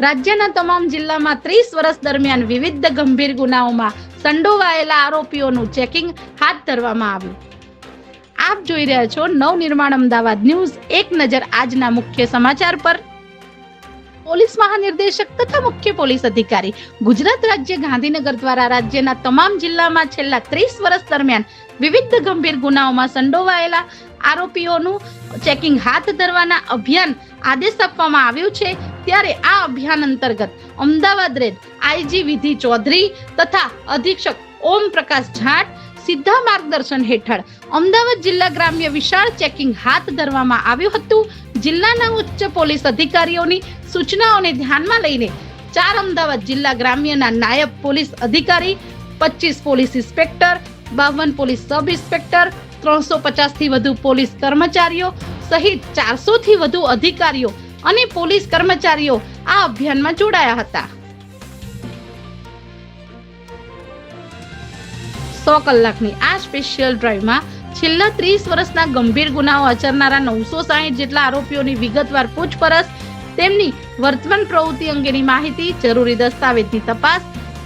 રાજ્યના તમામ જિલ્લામાં 30 વર્ષ દરમિયાન વિવિધ ગંભીર ગુનાઓમાં સંડોવાયેલા આરોપીઓનું ચેકિંગ હાથ ધરવામાં આવ્યું. આપ જોઈ રહ્યા છો નવનિર્માણ અમદાવાદ ન્યૂઝ. એક નજર આજના મુખ્ય સમાચાર પર. પોલીસ મહાનિર્દેશક તથા મુખ્ય પોલીસ અધિકારી ગુજરાત રાજ્ય ગાંધીનગર દ્વારા રાજ્યના તમામ જિલ્લામાં છેલ્લા 30 વર્ષ દરમિયાન વિવિધ ગંભીર ગુનાઓમાં સંડોવાયેલા આરોપીઓનું ચેકિંગ હાથ ધરવાના અભિયાન આદેશ આપવામાં આવ્યું છે. ત્યારે આ અભિયાન અંતર્ગત અમદાવાદ રેન્જ આઈજી વિધિ ચૌધરી તથા અધિક્ષક ઓમ પ્રકાશ જાટ સીધા માર્ગદર્શન હેઠળ અમદાવાદ જિલ્લા ગ્રામ્ય વિશાળ ચેકિંગ હાથ ધરવામાં આવ્યું હતું. જિલ્લાના ઉચ્ચ પોલીસ અધિકારીઓની સૂચનાઓને ધ્યાનમાં લઈને 4 અમદાવાદ જિલ્લા ગ્રામ્યના નાયબ પોલીસ અધિકારી, 25 police inspector, 52 police sub inspector, 350 થી વધુ પોલીસ કર્મચારીઓ સહિત 400 થી વધુ અધિકારીઓ અને પોલીસ કર્મચારીઓ આ અભિયાનમાં જોડાયા હતા. 100 કલાકની આ સ્પેશિયલ ડ્રાઈવમાં છેલ્લા 30 વર્ષના ગંભીર ગુનાઓ આચરનારા 960 જેટલા આરોપીઓની વિગતવાર પૂછપરછ, તેમની વર્તમાન પ્રવૃત્તિ અંગેની માહિતી, જરૂરી દસ્તાવેજની તપાસ,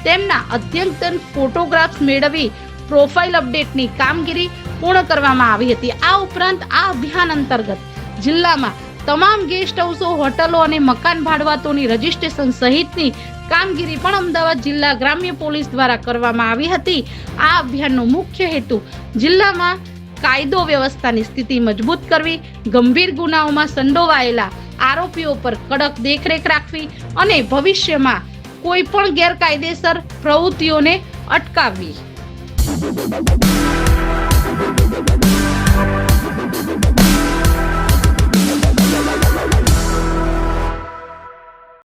તેમના અદ્યતન ફોટોગ્રાફ્સ મેળવી પ્રોફાઇલ અપડેટની કામગીરી પૂર્ણ કરવામાં આવી હતી. આ ઉપરાંત આ અભિયાન અંતર્ગત જિલ્લામાં તમામ ગેસ્ટ હાઉસો, હોટલો અને મકાન ભાડુઆતોની રજીસ્ટ્રેશન સહિતની કામગીરી પણ અમદાવાદ જિલ્લા ગ્રામ્ય પોલીસ દ્વારા કરવામાં આવી હતી. આ અભિયાનનો મુખ્ય હેતુ જિલ્લામાં કાયદો વ્યવસ્થાની સ્થિતિ મજબૂત કરવી, ગંભીર ગુનાઓમાં સંડોવાયેલા આરોપીઓ પર કડક દેખરેખ રાખવી અને ભવિષ્યમાં કોઈ પણ ગેરકાયદેસર પ્રવૃત્તિઓને અટકાવવી.